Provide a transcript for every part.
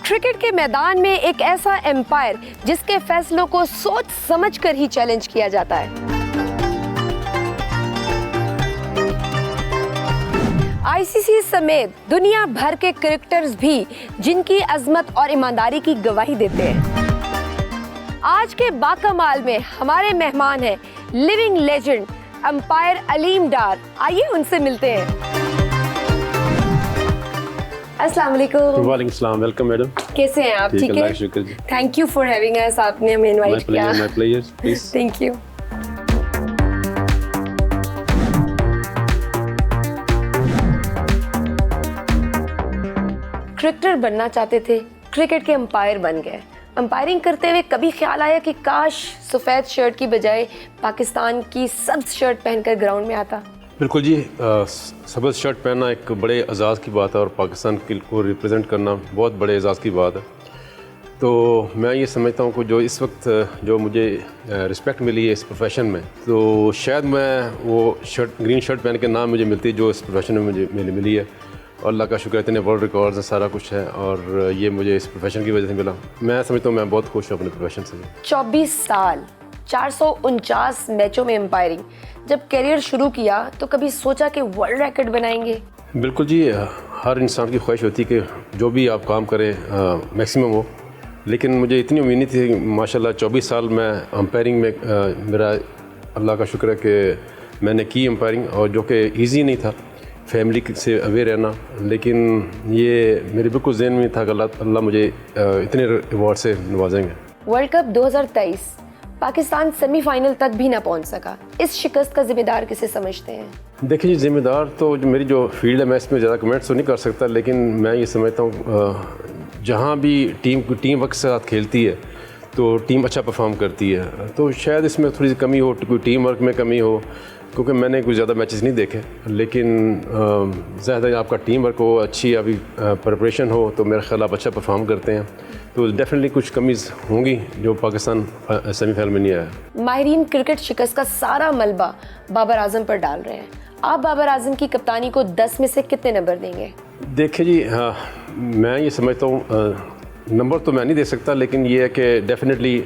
Cricket के मैदान में एक ऐसा एम्पायर जिसके फैसलों को सोच समझकर ही चैलेंज किया जाता है। आईसीसी समेत दुनिया भर के क्रिकेटर्स भी जिनकी अजमत और ईमानदारी की गवाही देते हैं। आज के बाकमाल में हमारे मेहमान हैं living legend umpire Aleem Dar. आइए उनसे मिलते हैं। अस्सलाम वालेकुम। वालेकुम सलाम। Welcome madam. कैसे हैं आप? ठीक है, शुक्र जी। Thank you for having us. आपने हमें इनवाइट किया। My pleasure please. Thank you. Cricketer बनना चाहते थे, क्रिकेट के अंपायर बन गए। अंपायरिंग करते हुए कभी ख्याल आया कि काश सफ़ेद शर्ट की बजाय पाकिस्तान की सब्ज़ शर्ट पहनकर ग्राउंड में आता? बिल्कुल जी, सब्ज़ शर्ट पहनना एक बड़े एजाज़ की बात है और पाकिस्तान को रिप्रेजेंट करना बहुत बड़े एजाज़ की बात है। तो मैं ये समझता हूँ कि जो इस वक्त जो मुझे रिस्पेक्ट मिली है इस प्रोफेशन में, तो शायद मैं वो शर्ट ग्रीन शर्ट पहन के ना मुझे मिलती जो इस प्रोफेशन में मुझे मिली है। और अल्लाह का शुक्र है, इतने वर्ल्ड रिकॉर्ड्स हैं, सारा कुछ है और ये मुझे इस प्रोफेशन की वजह से मिला। मैं समझता हूँ मैं बहुत खुश हूँ अपने प्रोफेशन से। 24 साल 449 मैचों में एम्पायरिंग। जब करियर शुरू किया तो कभी सोचा कि वर्ल्ड रिकॉर्ड बनाएंगे? बिल्कुल जी, हर इंसान की ख्वाहिश होती है कि जो भी आप काम करें मैक्सिमम हो, लेकिन मुझे इतनी उम्मीद नहीं थी। माशाल्लाह 24 साल मैं अंपायरिंग में मेरा अल्लाह का शुक्र है कि मैंने की अंपायरिंग, और जो कि ईजी नहीं था फैमिली से अवे रहना, लेकिन ये मेरे बिल्कुल ज़हन में था कि अल्लाह मुझे इतने अवार्ड से नवाजेंगे। वर्ल्ड कप 2023 पाकिस्तान सेमीफाइनल तक भी ना पहुंच सका। इस शिकस्त का जिम्मेदार किसे समझते हैं? देखिए जी, जिम्मेदार तो जो मेरी जो फील्ड है, मैं इसमें ज़्यादा कमेंट्स तो नहीं कर सकता, लेकिन मैं ये समझता हूँ जहाँ भी टीम वर्क के साथ खेलती है तो टीम अच्छा परफॉर्म करती है। तो शायद इसमें थोड़ी सी कमी हो, कोई टीम वर्क में कमी हो, क्योंकि मैंने कुछ ज़्यादा मैचेस नहीं देखे, लेकिन ज़्यादा आपका टीम वर्क हो, अच्छी अभी प्रिपरेशन हो, तो मेरे ख्याल आप अच्छा परफॉर्म करते हैं। तो डेफिनेटली कुछ कमीज़ होंगी जो पाकिस्तान सेमीफाइनल में नहीं आया। माहिरीन क्रिकेट शिकस्त का सारा मलबा बाबर आजम पर डाल रहे हैं। आप बाबर आजम की कप्तानी को 10 में से कितने नंबर देंगे? देखिए जी, मैं ये समझता हूँ, नंबर तो मैं नहीं दे सकता, लेकिन ये है कि डेफिनेटली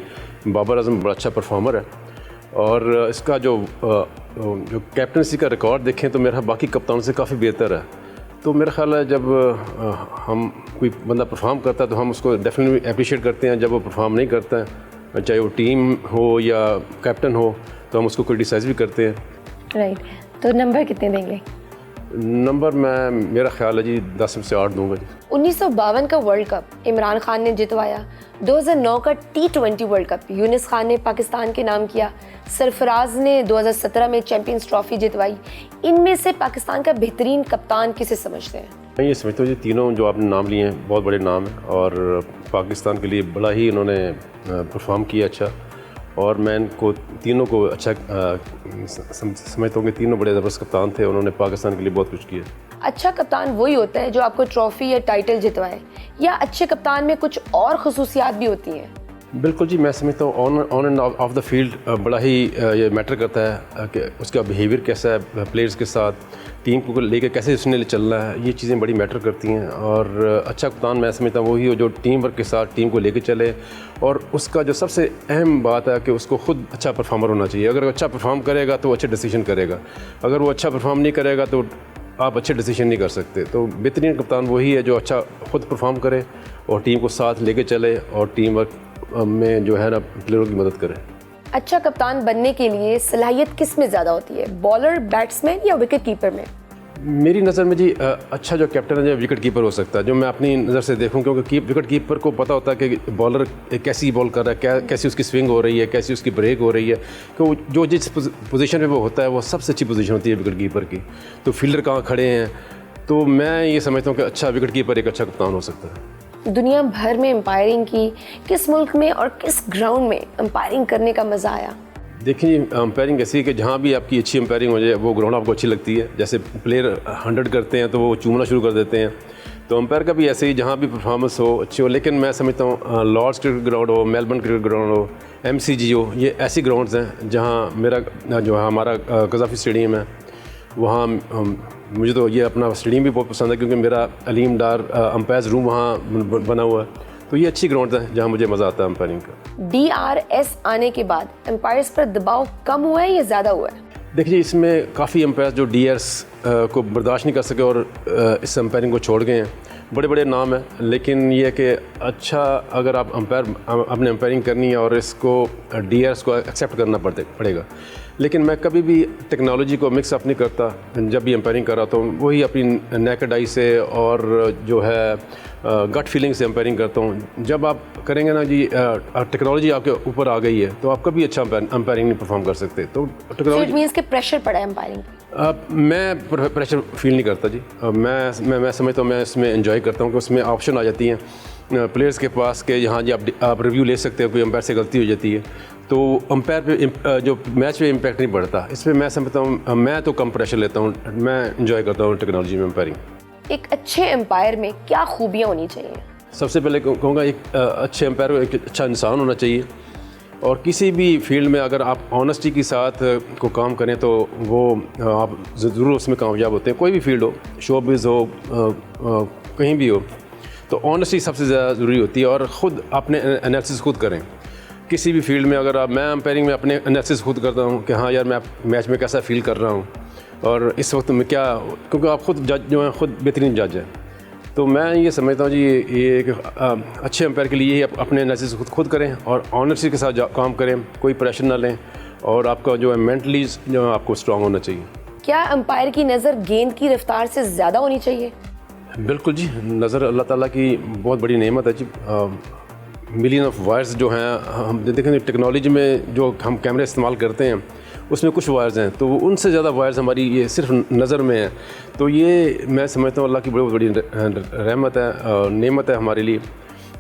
बाबर आजम बड़ा अच्छा परफॉर्मर है। और इसका जो कैप्टनसी का रिकॉर्ड देखें तो मेरा बाकी कप्तानों से काफ़ी बेहतर है। तो मेरा ख्याल है जब हम कोई बंदा परफॉर्म करता है तो हम उसको डेफिनेटली अप्रिशिएट करते हैं। जब वो परफॉर्म नहीं करता है, चाहे वो टीम हो या कैप्टन हो, तो हम उसको क्रिटिसाइज़ भी करते हैं। राइट, तो नंबर कितने देंगे? नंबर मेरा ख्याल है जी 10 में से 8 दूंगा जी। 1952 का वर्ल्ड कप इमरान खान ने जितवाया। 2009 का T20 world cup Younis Khan ने पाकिस्तान के नाम किया। सरफराज ने 2017 में चैंपियंस ट्रॉफी जितवाई। इनमें से पाकिस्तान का बेहतरीन कप्तान किसे समझते हैं? मैं ये समझता हूँ जी, तीनों जो आपने नाम लिए हैं बहुत बड़े नाम हैं और पाकिस्तान के लिए बड़ा ही इन्होंने परफॉर्म किया अच्छा, और मैं इनको तीनों को अच्छा समझता हूँ कि तीनों बड़े ज़बरदस्त कप्तान थे। उन्होंने पाकिस्तान के लिए बहुत कुछ किया। अच्छा कप्तान वही होता है जो आपको ट्रॉफी या टाइटल जितवाए, या अच्छे कप्तान में कुछ और खसूसियात भी होती हैं? बिल्कुल जी, मैं समझता हूँ on end of the field बड़ा ही ये मैटर करता है कि उसका बिहेवियर कैसा है प्लेयर्स के साथ, टीम को लेकर कैसे उसने चलना है, ये चीज़ें बड़ी मैटर करती हैं। और अच्छा कप्तान मैं समझता हूँ वही हो जो टीम वर्क के साथ टीम को लेकर चले, और उसका जो सबसे अहम बात है कि उसको खुद अच्छा परफॉर्मर होना चाहिए। अगर अच्छा परफॉर्म करेगा तो अच्छे डिसीजन करेगा, अगर वो अच्छा परफॉर्म नहीं करेगा तो आप अच्छे डिसीजन नहीं कर सकते। तो बेहतरीन कप्तान वही है जो अच्छा खुद परफॉर्म करे और टीम को साथ लेके चले और टीम वर्क में जो है ना प्लेयरों की मदद करें। अच्छा कप्तान बनने के लिए सलाहियत किस में ज़्यादा होती है, बॉलर, बैट्समैन या विकेट कीपर में? मेरी नज़र में जी अच्छा जो कैप्टन है जो विकेट कीपर हो सकता है, जो मैं अपनी नज़र से देखूं, क्योंकि विकेट कीपर को पता होता है कि बॉलर कैसी बॉल कर रहा है, कैसी उसकी स्विंग हो रही है, कैसी उसकी ब्रेक हो रही है। तो जो जिस पोजीशन में वो होता है वो सबसे अच्छी पोजीशन होती है विकेट कीपर की। तो फील्डर कहाँ खड़े हैं, तो मैं ये समझता हूँ कि अच्छा विकेट कीपर एक अच्छा कप्तान हो सकता है। दुनिया भर में एम्पायरिंग की, किस मुल्क में और किस ग्राउंड में एम्पायरिंग करने का मज़ा आया? देखिए, एम्पायरिंग ऐसी है कि जहाँ भी आपकी अच्छी एम्पायरिंग हो जाए वो ग्राउंड आपको अच्छी लगती है। जैसे प्लेयर 100 करते हैं तो वो चूमना शुरू कर देते हैं, तो एम्पायर का भी ऐसे ही, जहाँ भी परफॉर्मेंस हो अच्छी हो। लेकिन मैं समझता हूँ लॉर्ड्स क्रिकेट ग्राउंड हो, मेलबर्न क्रिकेट ग्राउंड हो, MCG हो, ये ऐसी ग्राउंड्स हैं जहाँ मेरा जो हमारा गज़ाफ़ी स्टेडियम है, वहाँ मुझे तो ये अपना स्टेडियम भी बहुत पसंद है, क्योंकि मेरा अलीम डार अंपायर्स रूम वहाँ बना हुआ है। तो ये अच्छी ग्राउंड है जहाँ मुझे मज़ा आता है अंपायरिंग का। DRS आने के बाद एम्पायर्स पर दबाव कम हुआ है या ज़्यादा हुआ है? देखिए, इसमें काफ़ी एम्पायर जो DRS को बर्दाश्त नहीं कर सके और इस अंपायरिंग को छोड़ गए हैं। बड़े बड़े नाम हैं, लेकिन ये कि अच्छा अगर आप अपने अंपायरिंग करनी है और इसको DRS को एक्सेप्ट करना पड़ेगा। लेकिन मैं कभी भी टेक्नोलॉजी को मिक्स अप नहीं करता। जब भी अंपायरिंग कर रहा था वही अपनी नेकेड आई से और जो है गट फीलिंग से अंपायरिंग करता हूँ। जब आप करेंगे ना जी, टेक्नोलॉजी आपके ऊपर आ गई है तो आप कभी अच्छा अंपायरिंग नहीं परफॉर्म कर सकते। तो टेक्नोलॉजी मींस के प्रेशर पड़ा है अंपायरिंग पे? मैं प्रेशर फील नहीं करता जी। मैं समझता हूँ, मैं इसमें एंजॉय करता हूँ कि उसमें ऑप्शन आ जाती हैं प्लेयर्स के पास के यहाँ जी आप रिव्यू ले सकते हो। कोई अंपायर से गलती हो जाती है तो अंपायर पे जो मैच पे इम्पैक्ट नहीं पड़ता। इसमें मैं समझता हूँ, मैं तो कम प्रेशर लेता हूँ, मैं एंजॉय करता हूँ टेक्नोलॉजी में अंपायरिंग। एक अच्छे एम्पायर में क्या खूबियाँ होनी चाहिए? सबसे पहले कहूँगा एक अच्छे एम्पायर को एक अच्छा इंसान होना चाहिए। और किसी भी फील्ड में अगर आप ऑनेस्टी के साथ को काम करें तो वो आप ज़रूर उसमें कामयाब होते हैं। कोई भी फील्ड हो, शोबिज़ हो, कहीं भी हो, तो ऑनेस्टी सबसे ज़्यादा ज़रूरी होती है। और ख़ुद अपने एनालिसिस खुद करें किसी भी फील्ड में। अगर मैं अंपायरिंग में अपने एनालिसिस खुद करता हूँ कि हाँ यार, मैं मैच में कैसा फ़ील कर रहा हूँ और इस वक्त में क्या, क्योंकि आप ख़ुद जज जो है ख़ुद बेहतरीन जज है। तो मैं ये समझता हूँ जी, ये एक अच्छे अंपायर के लिए अपने एनालिसिस खुद करें और ऑनेस्टी के साथ काम करें, कोई प्रेशर ना लें और आपका जो है मेंटली जो है आपको स्ट्रांग होना चाहिए। क्या अंपायर की नज़र गेंद की रफ्तार से ज़्यादा होनी चाहिए? बिल्कुल जी, नज़र अल्लाह ताला की बहुत बड़ी नेमत है जी। मिलियन ऑफ वायर्स जो हैं, हम देखेंगे टेक्नोलॉजी में जो हम कैमरे इस्तेमाल करते हैं उसमें कुछ वायर्स हैं, तो उनसे ज़्यादा वायर्स हमारी ये सिर्फ नज़र में है। तो ये मैं समझता हूँ अल्लाह की बहुत बड़ी रहमत है, नेमत है हमारे लिए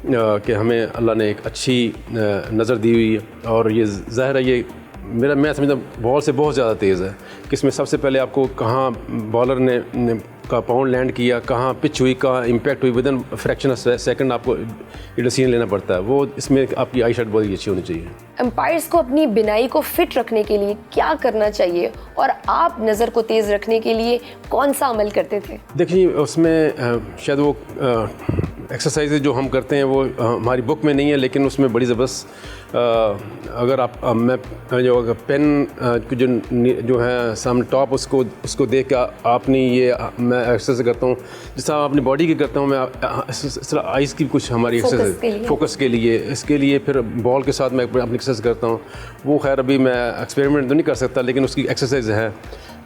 कि हमें अल्लाह ने एक अच्छी नज़र दी हुई है। और ये ज़ाहिर है, ये मैं समझता हूँ बॉल से बहुत ज़्यादा तेज़ है कि इसमें सबसे पहले आपको कहाँ बॉलर ने का पाउंड लैंड किया, कहाँ पिच हुई, कहाँ इम्पैक्ट हुई, विदिन फ्रैक्शन ऑफ सेकंड आपको ये डिसीजन लेना पड़ता है। वो इसमें आपकी आई शॉट बहुत ही अच्छी होनी चाहिए। एम्पायर्स को अपनी बिनाई को फिट रखने के लिए क्या करना चाहिए और आप नज़र को तेज़ रखने के लिए कौन सा अमल करते थे? देखिए, उसमें शायद वो एक्सरसाइज जो हम करते हैं वो हमारी बुक में नहीं है, लेकिन उसमें बड़ी ज़बरदस्त अगर आप मैं जो पेन जो है सामने टॉप उसको देख के आपने ये मैं एक्सरसाइज करता हूँ जिस तरह अपनी बॉडी की करता हूँ। मैं इस तरह आइज़ की कुछ हमारी एक्सरसाइज फोकस के लिए, इसके लिए फिर बॉल के साथ मैं अपनी एक्सरसाइज करता हूँ। वो खैर अभी मैं एक्सपेरिमेंट तो नहीं कर सकता, लेकिन उसकी एक्सरसाइज है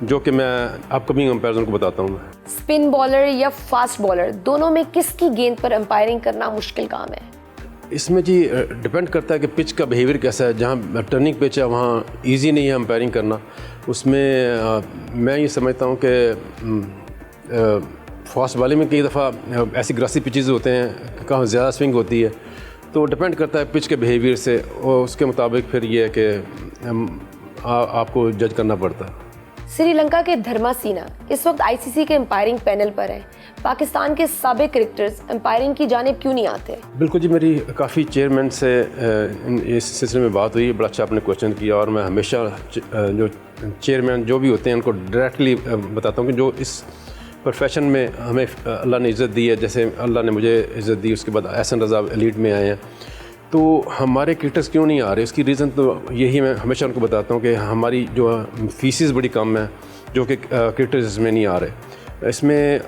जो कि मैं अपकमिंग अंपायर्स को बताता हूँ। स्पिन बॉलर या फास्ट बॉलर, दोनों में किसकी गेंद पर अंपायरिंग करना मुश्किल काम है? इसमें जी डिपेंड करता है कि पिच का बिहेवियर कैसा है। जहाँ टर्निंग पिच है वहाँ इजी नहीं है अंपायरिंग करना। उसमें मैं ये समझता हूँ कि फास्ट बॉलिंग में कई दफ़ा ऐसी ग्रासी पिचेस होते हैं कहाँ ज़्यादा स्विंग होती है, तो डिपेंड करता है पिच के बिहेवियर से और उसके मुताबिक फिर ये है कि आपको जज करना पड़ता है। श्रीलंका के धर्मासीना इस वक्त आईसीसी के एम्पायरिंग पैनल पर है। पाकिस्तान के साबिक क्रिकेटर्स एम्पायरिंग की जानिब क्यों नहीं आते? बिल्कुल जी, मेरी काफ़ी चेयरमैन से इस सिलसिले में बात हुई। बड़ा अच्छा आपने क्वेश्चन किया और मैं हमेशा जो चेयरमैन जो भी होते हैं उनको डायरेक्टली बताता हूँ कि जो इस प्रोफेशन में हमें अल्लाह ने इज़्ज़त दी है, जैसे अल्लाह ने मुझे इज़्ज़त दी, उसके बाद एहसन रज़ा एलीट में आए हैं, तो हमारे क्रिकेटर्स क्यों नहीं आ रहे? इसकी रीज़न तो यही मैं हमेशा उनको बताता हूँ कि हमारी जो फीसिस बड़ी कम है जो कि क्रिकेटर्स इसमें नहीं आ रहे। इसमें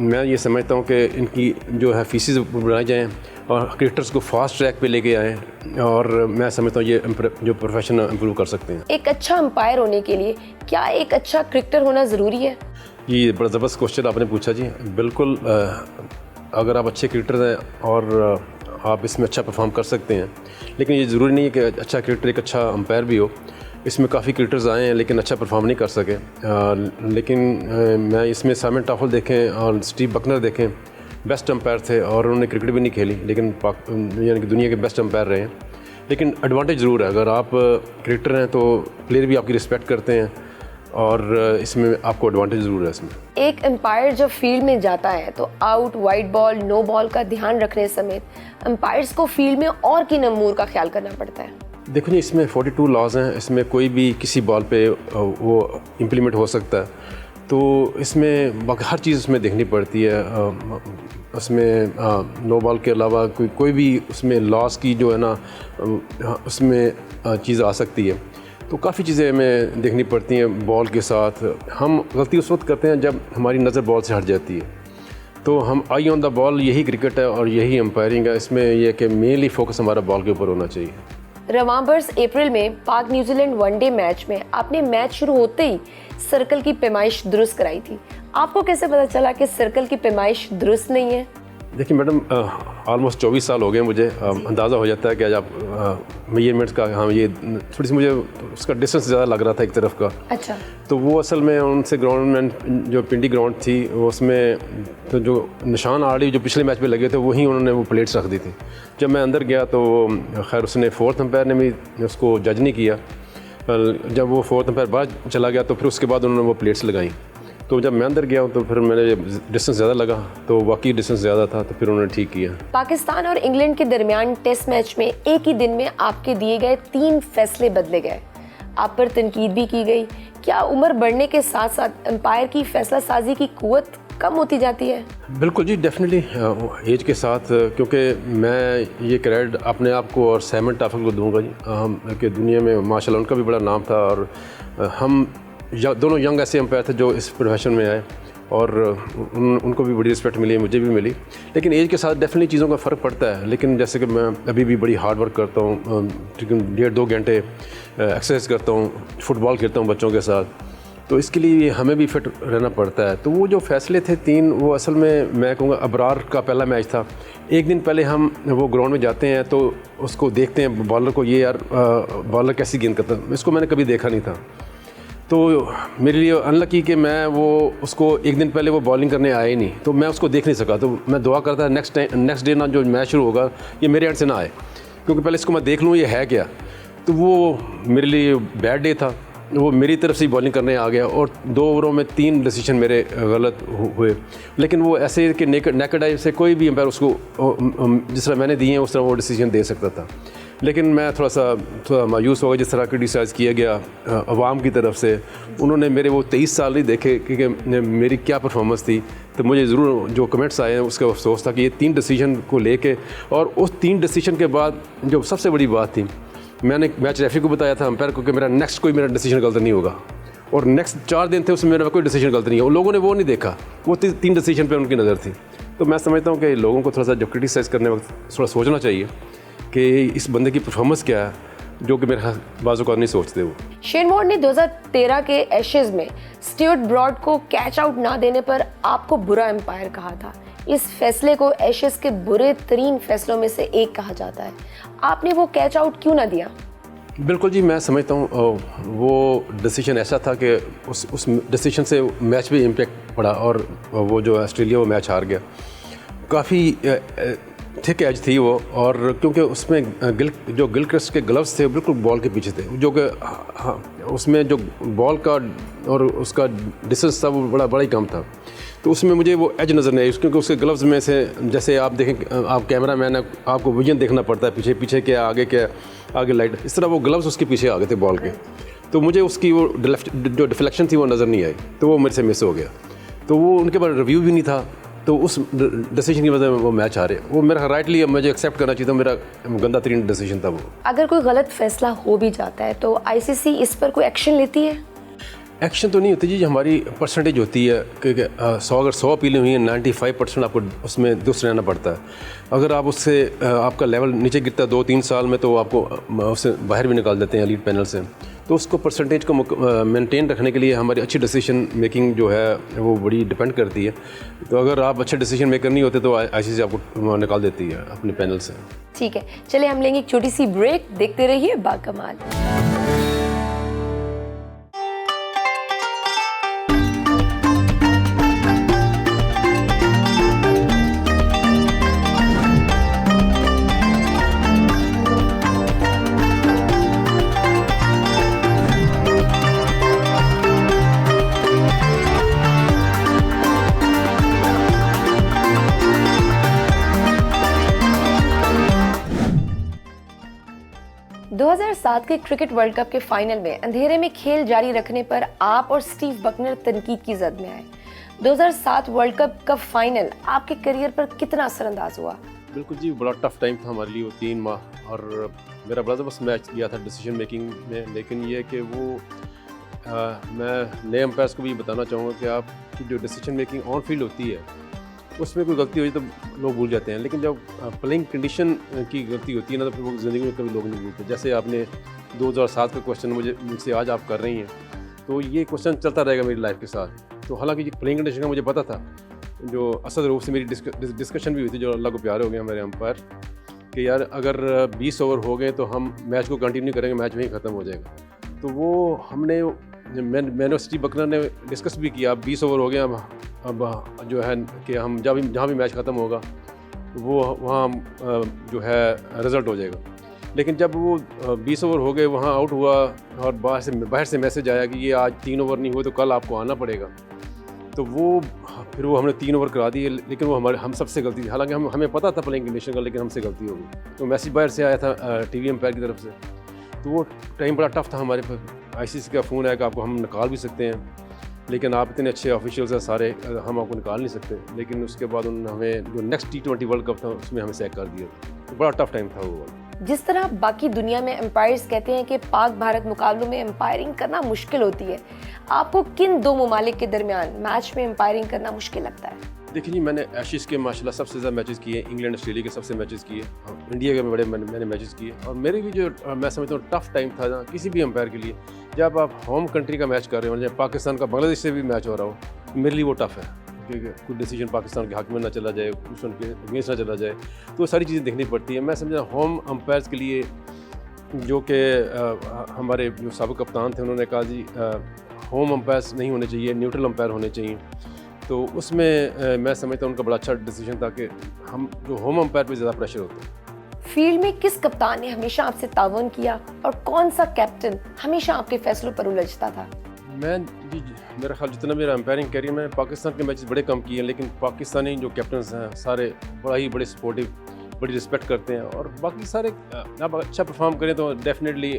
मैं ये समझता हूँ कि इनकी जो है फीसिस बढ़ाई जाएँ और क्रिकेटर्स को फास्ट ट्रैक पे लेके आएँ और मैं समझता हूँ ये जो प्रोफेशन इम्प्रूव कर सकते हैं। एक अच्छा अंपायर होने के लिए क्या एक अच्छा क्रिकेटर होना ज़रूरी है? ये बड़ा ज़बरदस्त क्वेश्चन आपने पूछा जी। बिल्कुल, अगर आप अच्छे क्रिकेटर हैं और आप इसमें अच्छा परफॉर्म कर सकते हैं, लेकिन ये ज़रूरी नहीं है कि अच्छा क्रिकेटर एक अच्छा अंपायर भी हो। इसमें काफ़ी क्रिकेटर्स आए हैं लेकिन अच्छा परफॉर्म नहीं कर सके। लेकिन मैं इसमें साइमन टॉफल देखें और स्टीव बकनर देखें, बेस्ट अंपायर थे और उन्होंने क्रिकेट भी नहीं खेली, लेकिन यानी कि दुनिया के बेस्ट अंपायर रहे हैं। लेकिन एडवांटेज ज़रूर है, अगर आप क्रिकेटर हैं तो प्लेयर भी आपकी रिस्पेक्ट करते हैं और इसमें आपको एडवांटेज ज़रूर है। इसमें एक एम्पायर जब फील्ड में जाता है तो out, wide ball, no ball का ध्यान रखने समेत एम्पायर्स को फील्ड में और किन अमूर का ख्याल करना पड़ता है? देखो जी, इसमें 42 लॉज हैं, इसमें कोई भी किसी बॉल पे वो इम्प्लीमेंट हो सकता है, तो इसमें हर चीज़ इसमें देखनी पड़ती है। उसमें नो बॉल के अलावा कोई भी उसमें लॉस की जो है ना उसमें चीज़ आ सकती है। तो काफ़ी चीज़ें हमें देखनी पड़ती हैं बॉल के साथ। हम गलती उस वक्त करते हैं जब हमारी नज़र बॉल से हट जाती है। तो हम आई ऑन द बॉल, यही क्रिकेट है और यही एम्पायरिंग है। इसमें यह है कि मेनली फोकस हमारा बॉल के ऊपर होना चाहिए। रवां बरस अप्रैल में पाक न्यूजीलैंड वनडे मैच में आपने मैच शुरू होते ही सर्कल की पैमाइश दुरुस्त कराई थी। आपको कैसे पता चला कि सर्कल की पैमाइश दुरुस्त नहीं है? देखिए मैडम, ऑलमोस्ट 24 साल हो गए मुझे। अंदाज़ा हो जाता है कि आज आप मेजरमेंट्स का, हाँ ये थोड़ी सी मुझे उसका डिस्टेंस ज़्यादा लग रहा था एक तरफ का। अच्छा। तो वो असल में उनसे ग्राउंड में जो पिंडी ग्राउंड थी उसमें तो जो निशान आड़ी जो पिछले मैच में लगे थे वहीं उन्होंने वो प्लेट्स रख दी थी। जब मैं अंदर गया तो खैर उसने फोर्थ अंपायर ने भी उसको जज नहीं किया। जब वो फोर्थ अंपायर बाहर चला गया तो फिर उसके बाद उन्होंने वो प्लेट्स लगाई। तो जब मैं अंदर गया तो फिर मैंने डिस्टेंस ज़्यादा लगा, तो वाकई डिस्टेंस ज़्यादा था, तो फिर उन्होंने ठीक किया। पाकिस्तान और इंग्लैंड के दरमियान टेस्ट मैच में एक ही दिन में आपके दिए गए 3 फैसले बदले गए। आप पर तनकीद भी की गई। क्या उम्र बढ़ने के साथ साथ अंपायर की फैसला साजी की कुव्वत कम होती जाती है? बिल्कुल जी, डेफिनेटली एज के साथ, क्योंकि मैं ये क्रेडिट अपने आप को और सैमन टाफल को दूंगा जी। हम कि दुनिया में माशाल्लाह उनका भी बड़ा नाम था और हम दोनों यंग ऐसे अंपायर थे जो इस प्रोफेशन में आए और उनको भी बड़ी रिस्पेक्ट मिली, मुझे भी मिली। लेकिन एज के साथ डेफिनेटली चीज़ों का फ़र्क पड़ता है। लेकिन जैसे कि मैं अभी भी बड़ी हार्ड वर्क करता हूँ, 1.5-2 घंटे एक्सरसाइज करता हूँ, फुटबॉल खेलता हूँ बच्चों के साथ, तो इसके लिए हमें भी फिट रहना पड़ता है। तो वो जो फैसले थे 3, वो असल में मैं कहूँगा अबरार का पहला मैच था। एक दिन पहले हम वो ग्राउंड में जाते हैं तो उसको देखते हैं बॉलर को, ये यार बॉलर कैसी गेंद करता है, इसको मैंने कभी देखा नहीं था। तो मेरे लिए अनलकी कि मैं वो उसको एक दिन पहले वो बॉलिंग करने आया ही नहीं, तो मैं उसको देख नहीं सका। तो मैं दुआ करता नेक्स्ट डे ना जो मैच शुरू होगा ये मेरे एंड से ना आए, क्योंकि पहले इसको मैं देख लूँ ये है क्या। तो वो मेरे लिए बैड डे था। वो मेरी तरफ से बॉलिंग करने आ गया और 2 ओवरों में 3 डिसीजन मेरे गलत हुए। लेकिन वो ऐसे कि नेकेड आई से कोई भी एम्पायर उसको जिस तरह मैंने दिए हैं उस तरह वो डिसीजन दे सकता था। लेकिन मैं थोड़ा मायूस हो गया जिस तरह क्रिटिसाइज़ किया गया अवाम की तरफ से। उन्होंने मेरे वो 23 साल नहीं देखे कि मेरी क्या परफॉर्मेंस थी। तो मुझे ज़रूर जो कमेंट्स आए हैं उसका अफसोस था कि ये 3 डिसीजन को लेके, और उस 3 डिसीजन के बाद जो सबसे बड़ी बात थी, मैंने मैच रेफरी को बताया था अंपायर को कि मेरा नेक्स्ट कोई मेरा डिसीजन गलत नहीं होगा, और नेक्स्ट 4 दिन थे उसमें मेरा कोई डिसीजन गलत नहीं है। उन लोगों ने वो नहीं देखा, वो 3 डिसीजन पे उनकी नज़र थी। तो मैं समझता हूँ कि लोगों को थोड़ा सा जब क्रिटिसाइज़ करने वक्त थोड़ा सोचना चाहिए कि इस बंदे की परफॉर्मेंस क्या है, जो कि मेरे बाजू का नहीं सोचते वो। शेन वॉर्न ने 2013 के एशेज में स्टीवर्ट ब्रॉड को कैच आउट ना देने पर आपको बुरा एम्पायर कहा था। इस फैसले को एशेज के बुरे तरीन फैसलों में से एक कहा जाता है। आपने वो कैच आउट क्यों ना दिया? बिल्कुल जी, मैं समझता हूँ वो डिसीजन ऐसा था कि उस डिसीजन से मैच पे इम्पैक्ट पड़ा और वो जो ऑस्ट्रेलिया वो मैच हार गया। काफ़ी थिक एज थी वो, और क्योंकि उसमें गिलक्रिस्ट के ग्लव्स थे बिल्कुल बॉल के पीछे थे, जो कि उसमें जो बॉल का और उसका डिस्टेंस था वो बड़ा ही कम था। तो उसमें मुझे वो एज नज़र नहीं आई, क्योंकि उसके ग्लव्स में से, जैसे आप देखें, आप कैमरा मैन है, आपको विजन देखना पड़ता है, पीछे क्या आगे लाइट, इस तरह वो ग्लव्स उसके पीछे आ गए थे बॉल के। तो मुझे उसकी वो जो डिफ्लेक्शन थी वो नज़र नहीं आई, तो वो मेरे से मिस हो गया। तो वो उनके पास रिव्यू भी नहीं था, तो उस डिसीजन की वजह में वो मैच हारे। वो मेरा राइटली मुझे एक्सेप्ट करना चाहिए था, मेरा गंदा तरीन डिसीजन था वो। अगर कोई गलत फैसला हो भी जाता है तो आईसीसी इस पर कोई एक्शन लेती है? एक्शन तो नहीं होती जी, हमारी परसेंटेज होती है कि 100 अपीलें हुई हैं, 95% आपको उसमें दुरुस्त रहना पड़ता है। अगर आप उससे आपका लेवल नीचे गिरता है 2-3 साल में, तो आपको उससे बाहर भी निकाल देते हैं लीड पैनल से। तो उसको परसेंटेज को मेंटेन रखने के लिए हमारी अच्छी डिसीजन मेकिंग जो है वो बड़ी डिपेंड करती है। तो अगर आप अच्छे डिसीजन मेकर नहीं होते तो आईसीसी आपको निकाल देती है अपने पैनल से। ठीक है, चलिए हम लेंगे एक छोटी सी ब्रेक, देखते रहिए बाकमाल। साथ के क्रिकेट वर्ल्ड कप के फाइनल में अंधेरे में खेल जारी रखने पर आप और स्टीव बकनर तनकीद की जद में आए। 2007 वर्ल्ड कप का फाइनल आपके करियर पर कितना असरअंदाज हुआ? बिल्कुल जी, बड़ा टफ टाइम था हमारे लिए वो 3 माह, और मेरा बड़ा ज़बरदस्त मैच गया था डिसीजन मेकिंग में। लेकिन ये कि वो मैं नए अंपायर्स को भी बताना चाहूँगा कि आपकी जो डिसीजन मेकिंग ऑन फील्ड होती है उसमें कोई गलती हुई तो लोग भूल जाते हैं, लेकिन जब प्लेइंग कंडीशन की गलती होती है ना तो फिर वो ज़िंदगी में कभी लोग नहीं भूलते। जैसे आपने 2007 का क्वेश्चन मुझसे आज आप कर रही हैं, तो ये क्वेश्चन चलता रहेगा मेरी लाइफ के साथ। तो हालांकि ये प्लेइंग कंडीशन का मुझे पता था, जो असद रूप से मेरी डिस्कशन भी हुई थी, जो अल्लाह को प्यारे हो गए हमारे अंपायर, कि यार अगर 20 ओवर हो गए तो हम मैच को कंटिन्यू करेंगे, मैच वहीं ख़त्म हो जाएगा। तो वो हमने मैंने स्टीव बकनर ने डिस्कस भी किया, अब 20 ओवर हो गए, अब जो है कि हम जहाँ भी मैच ख़त्म होगा वो वहाँ जो है रिज़ल्ट हो जाएगा। लेकिन जब वो 20 ओवर हो गए, वहाँ आउट हुआ और बाहर से मैसेज आया कि ये आज 3 ओवर नहीं हुए तो कल आपको आना पड़ेगा, तो फिर वो हमने 3 ओवर करा दिए। लेकिन वो हम सबसे गलती थी, हालांकि हमें पता था प्लेइंग कंडीशन का, लेकिन हमसे गलती हो गई। तो मैसेज बाहर से आया था टीवी अंपायर की तरफ से, तो वो टाइम बड़ा टफ था हमारे पर। आईसीसी का फ़ोन आया कि आपको हम निकाल भी सकते हैं, लेकिन आप इतने अच्छे ऑफिशियल्स हैं सारे, हम आपको निकाल नहीं सकते। लेकिन उसके बाद उन्होंने हमें जो नेक्स्ट T20 वर्ल्ड कप था उसमें हमें सेलेक्ट कर दिया। तो बड़ा टफ टाइम था वो। जिस तरह बाकी दुनिया में एम्पायर्स कहते हैं कि पाक भारत मुकाबलों में एम्पायरिंग करना मुश्किल होती है, आपको किन 2 ममालिक के दरमियान मैच में एम्पायरिंग करना मुश्किल लगता है? देखिए जी, मैंने एशेज़ के माशाल्लाह सबसे ज़्यादा मैचेस किए, इंग्लैंड ऑस्ट्रेलिया के सबसे मैचेस किए, और इंडिया के बड़े मैंने मैचेस किए। और मेरे भी जो मैं समझता हूँ टफ टाइम था ना किसी भी अंपायर के लिए, जब आप होम कंट्री का मैच कर रहे हो, जब पाकिस्तान का बांग्लादेश से भी मैच हो रहा हो, मेरे लिए वो टफ है, क्योंकि कोई डिसीजन पाकिस्तान के हक में ना चला जाए, कुछ उनके अगेंस्ट ना चला जाए, तो सारी चीज़ें देखनी पड़ती है। मैं समझा होम अंपायर्स के लिए, जो कि हमारे जो साबिक़ कप्तान थे, उन्होंने कहा जी होम अंपायर्स नहीं होने चाहिए, न्यूट्रल अंपायर होने चाहिए। तो उसमें मैं समझता हूँ उनका बड़ा अच्छा डिसीजन था कि हम जो होम अंपायर पे ज़्यादा प्रेशर होता है। फील्ड में किस कप्तान ने हमेशा आपसे ताउन किया और कौन सा कैप्टन हमेशा आपके फैसलों पर उलझता था? मेरा ख्याल जितना मेरा अंपायरिंग कैरियर में पाकिस्तान के मैचेस बड़े कम किए हैं, लेकिन पाकिस्तानी जो कैप्टन्स हैं सारे बड़े सपोर्टिव, बड़ी रिस्पेक्ट करते हैं। और बाकी सारे आप अच्छा परफॉर्म करें तो डेफिनेटली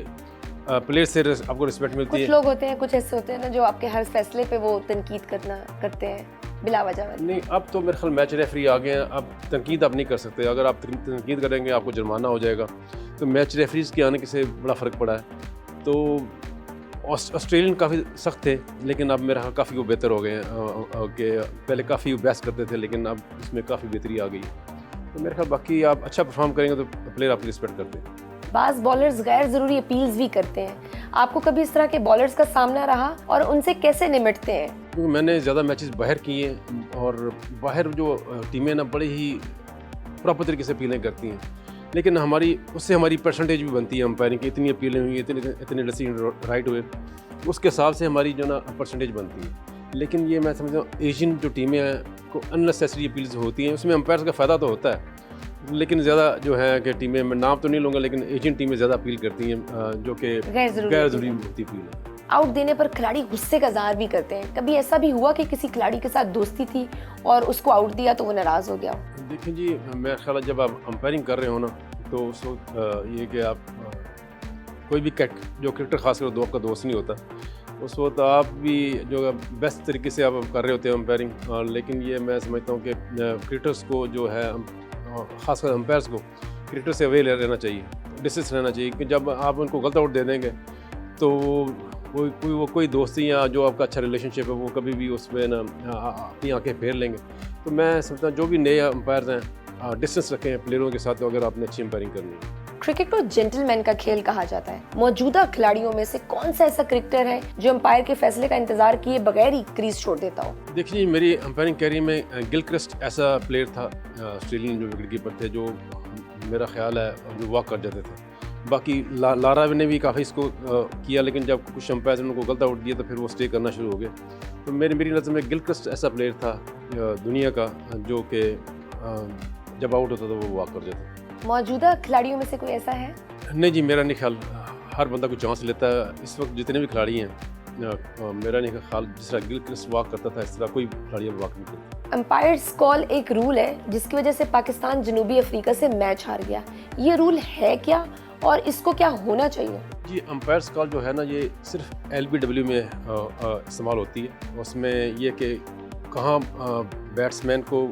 प्लेयर से आपको रिस्पेक्ट मिलती है। कुछ लोग होते हैं, कुछ ऐसे होते हैं ना जो आपके हर फैसले पे वो तनकीद करते हैं बिला वजह। नहीं, अब तो मेरे ख्याल मैच रेफरी आ गए हैं, अब तनकीद आप नहीं कर सकते। अगर आप तनकीद करेंगे आपको जुर्माना हो जाएगा। तो मैच रेफरीज के आने से बड़ा फ़र्क पड़ा है। तो ऑस्ट्रेलियन काफ़ी सख्त थे, लेकिन अब मेरा ख्याल काफ़ी वो बेहतर हो गए हैं। कि पहले काफ़ी बहस करते थे, लेकिन अब इसमें काफ़ी बेहतरी आ गई। तो मेरे ख्याल बाकी आप अच्छा परफॉर्म करेंगे तो प्लेयर आपकी रिस्पेक्ट करते हैं। बाज़ बॉलर्स गैर ज़रूरी अपील्स भी करते हैं, आपको कभी इस तरह के बॉलर्स का सामना रहा और उनसे कैसे निपटते हैं? क्योंकि मैंने ज़्यादा मैचेस बाहर किए हैं, और बाहर जो टीमें ना बड़े ही प्रॉपर तरीके से अपीलें करती हैं, लेकिन उससे हमारी परसेंटेज भी बनती है अंपायरिंग की। इतनी अपीलें हुई, इतने डिसीजन राइट हुए, उसके हिसाब से हमारी जो ना परसेंटेज बनती है। लेकिन ये मैं समझता हूँ एशियन जो टीमें हैं को अननेसेसरी अपील्स होती हैं, उसमें अंपायर्स का फ़ायदा तो होता है, लेकिन ज़्यादा जो है कि टीमें, मैं नाम तो नहीं लूँगा, लेकिन एशियन टीमें ज़्यादा अपील करती हैं, जो कि गैर ज़रूरी होती अपील है। आउट देने पर खिलाड़ी गुस्से का इज़हार भी करते हैं, कभी ऐसा भी हुआ कि किसी खिलाड़ी के साथ दोस्ती थी और उसको आउट दिया तो वो नाराज़ हो गया? देखिए जी, मेरा ख्याल है जब आप अंपायरिंग कर रहे हो ना, तो उस वक्त ये कि आप कोई भी जो क्रिकेटर खासकर आपका दोस्त नहीं होता, उस वक्त आप भी जो बेस्ट तरीके से आप कर रहे होते हैं अंपायरिंग। लेकिन ये मैं समझता हूँ कि क्रिकेटर्स को जो है, ख़ासकर अंपायर्स को क्रिकेटर से अवेयर रहना चाहिए, डिस्टेंस रहना चाहिए, कि जब आप उनको गलत आउट दे देंगे तो कोई दोस्ती या जो आपका अच्छा रिलेशनशिप है वो कभी भी उसमें ना अपनी आंखें फेर लेंगे। तो मैं समझता हूँ जो भी नए अंपायर्स हैं डिस्टेंस रखें प्लेयरों के साथ, तो अगर आपने अच्छी अंपायरिंग करनी है। क्रिकेट को जेंटलमैन का खेल कहा जाता है, मौजूदा खिलाड़ियों में से कौन सा ऐसा क्रिकेटर है जो अंपायर के फैसले का इंतजार किए बगैर ही क्रीज छोड़ देता हो? देखिए, मेरी अंपायरिंग कैरियर में गिलक्रिस्ट ऐसा प्लेयर था, ऑस्ट्रेलियन जो विकेट कीपर थे, जो मेरा ख्याल है जो वॉक कर जाते थे। बाकी लारा ने भी काफ़ी इसको किया, लेकिन जब कुछ अंपायर ने उनको गलत आउट दिया तो फिर वो स्टे करना शुरू हो गए। तो मेरी नज़र में गिलक्रिस्ट ऐसा प्लेयर था दुनिया का, जो कि जब आउट होता था वो वॉक कर जाता। मौजूदा खिलाड़ियों में से कोई ऐसा है? नहीं जी, मेरा नहीं ख्याल, हर बंदा को चांस लेता है। इस वक्त जितने भी खिलाड़ी हैं, मेरा नहीं ख्याल जिस तरह गिलक्रिस्ट वॉक करता था इस तरह कोई खिलाड़ी वॉक नहीं करता। अंपायर्स कॉल एक रूल है जिसकी वजह से पाकिस्तान जनूबी अफ्रीका से मैच हार गया, ये रूल है क्या और इसको क्या होना चाहिए? जी, अंपायर्स कॉल जो है ना, ये सिर्फ LBW में इस्तेमाल होती है। उसमें ये कि कहाँ बैट्समैन को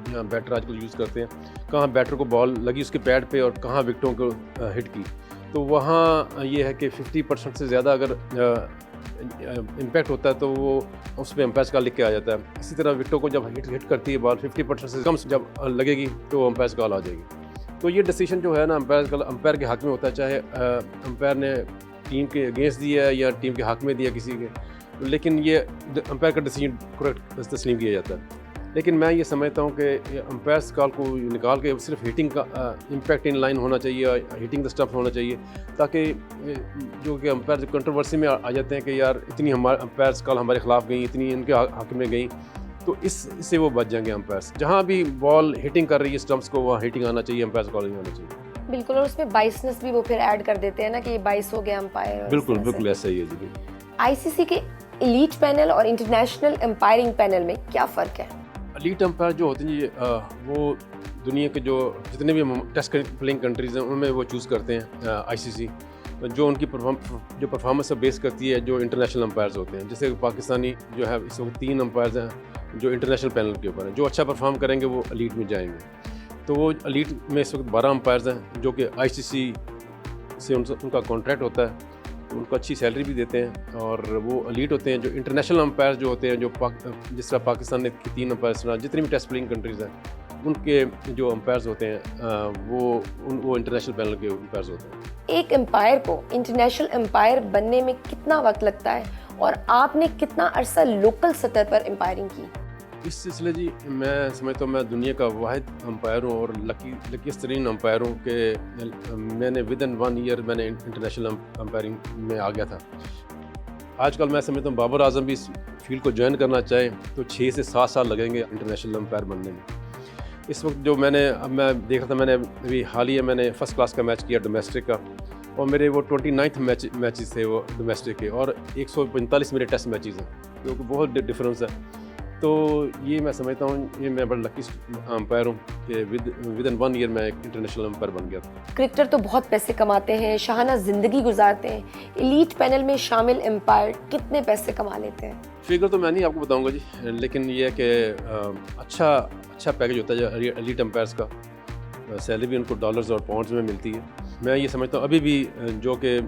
बैटर आजकल यूज़ करते हैं, कहाँ बैटर को बॉल लगी उसके पैड पे और कहाँ विकेटों को हिट की। तो वहाँ ये है कि 50% से ज़्यादा अगर इम्पैक्ट होता है तो वो उस पर एम्पायर्स कॉल लिख के आ जाता है। इसी तरह विकेटों को जब हिट करती है बॉल 50% से कम जब लगेगी तो एम्पायर्स कॉल आ जाएगी। तो ये डिसीजन जो है ना अंपायर के हक़ में होता है, चाहे अंपायर ने टीम के अगेंस्ट दिया या टीम के हक़ में दिया किसी के, लेकिन ये अंपायर का डिसीजन करेक्ट तस्लीम किया जाता है। लेकिन मैं ये समझता हूँ कि अंपायर्स कॉल को निकाल के सिर्फ हिटिंग का इम्पैक्ट इन लाइन होना चाहिए, हिटिंग द स्टंप होना चाहिए, ताकि जो कि अंपायर जो कंट्रोवर्सी में आ जाते हैं कि यार इतनी हमारे अंपायर्स कॉल हमारे खिलाफ गई, इतनी इनके हक़ में गई, तो इससे वो बच जाएंगे अंपायर्स। जहाँ भी बॉल हिटिंग कर रही है स्टंप्स को, वहाँ हिटिंग आना चाहिए, अंपायर्स कॉल नहीं आना चाहिए। बिल्कुल, और उसमें बाइसनेस भी वो फिर ऐड कर देते हैं ना कि ये 22 हो गया अंपायर। बिल्कुल बिल्कुल ऐसा ही है जी। आईसीसी के एलीट पैनल और इंटरनेशनल अंपायरिंग पैनल में क्या फ़र्क है? एलीट अंपायर जो होते हैं जी वो दुनिया के जो जितने भी टेस्ट प्लेइंग कंट्रीज़ हैं उनमें वो चूज़ करते हैं आईसीसी, जो उनकी जो परफॉर्मेंस पर बेस करती है, जो इंटरनेशनल अंपायर्स होते हैं। जैसे पाकिस्तानी जो है इस वक्त 3 अंपायर्स हैं जो इंटरनेशनल पैनल के ऊपर हैं, जो अच्छा परफॉर्म करेंगे वो एलीट में जाएंगे। तो वो एलीट में इस वक्त 12 अंपायर्स हैं जो कि आईसीसी से उनका कॉन्ट्रैक्ट होता है, तो उनको अच्छी सैलरी भी देते हैं और वो एलीट होते हैं। जो इंटरनेशनल अंपायर जो होते हैं, जो जिस तरह पाकिस्तान ने 3 अंपायर्स, जितनी भी टेस्ट प्लेइंग कंट्रीज़ हैं उनके जो अंपायर्स होते हैं वो इंटरनेशनल पैनल के अंपायर्स होते हैं। एक अंपायर को इंटरनेशनल अंपायर बनने में कितना वक्त लगता है और आपने कितना अरसा लोकल सतह पर अंपायरिंग की? इस सिलसिले जी मैं समझता हूँ मैं दुनिया का वाहिद अंपायर हूँ और लकीस्ट तरीन अंपायर हूँ कि मैंने विद इन 1 ईयर मैंने इंटरनेशनल अंपायरिंग में आ गया था। आजकल मैं समझता हूँ बाबर आजम भी इस फील्ड को ज्वाइन करना चाहे तो 6 से 7 साल लगेंगे इंटरनेशनल अंपायर बनने में। इस वक्त जो मैं देख रहा था, मैंने अभी हाल ही मैंने फ़र्स्ट क्लास का मैच किया डोमेस्टिक का, और मेरे वो 29th मैचेस थे वो डोमेस्टिक के, और 145 मेरे टेस्ट मैचेस हैं, तो बहुत डिफरेंस है। तो ये मैं समझता हूँ ये मैं बड़ा लकी अंपायर हूँ कि विद इन 1 ईयर मैं एक इंटरनेशनल अंपायर बन गया था। क्रिकेटर तो बहुत पैसे कमाते हैं, शाहाना ज़िंदगी गुजारते हैं, एलीट पैनल में शामिल अंपायर कितने पैसे कमा लेते हैं? फिगर तो मैं नहीं आपको बताऊंगा जी, लेकिन ये है कि अच्छा पैकेज होता है जो एलीट अंपायर्स का, सैलरी भी उनको डॉलर्स और पाउंड्स में मिलती है। मैं ये समझता हूँ अभी भी जो कि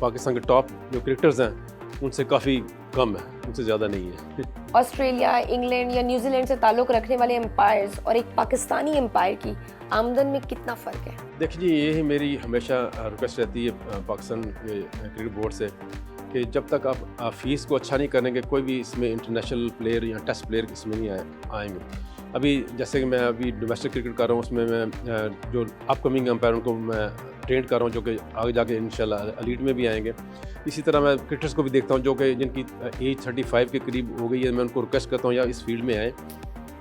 पाकिस्तान के टॉप जो क्रिकेटर्स हैं उनसे काफ़ी कम है, उनसे ज़्यादा नहीं है। ऑस्ट्रेलिया, इंग्लैंड या न्यूजीलैंड से ताल्लुक़ रखने वाले अंपायर्स और एक पाकिस्तानी अंपायर की आमदन में कितना फ़र्क है? देखिए जी, यही मेरी हमेशा रिक्वेस्ट रहती है पाकिस्तान क्रिकेट बोर्ड से कि जब तक आप फ़ीस को अच्छा नहीं करेंगे कोई भी इसमें इंटरनेशनल प्लेयर या टेस्ट प्लेयर इसमें नहीं आएंगे। अभी जैसे कि मैं अभी डोमेस्टिक क्रिकेट कर रहा हूँ, उसमें मैं जो अपकमिंग अंपायर उनको मैं ट्रेंड कर रहा हूँ जो कि आगे जाके इंशाल्लाह एलीट में भी आएंगे। इसी तरह मैं क्रिकेटर्स को भी देखता हूँ जो कि जिनकी एज 35 के करीब हो गई है, मैं उनको रिक्वेस्ट करता हूँ या इस फील्ड में आएँ,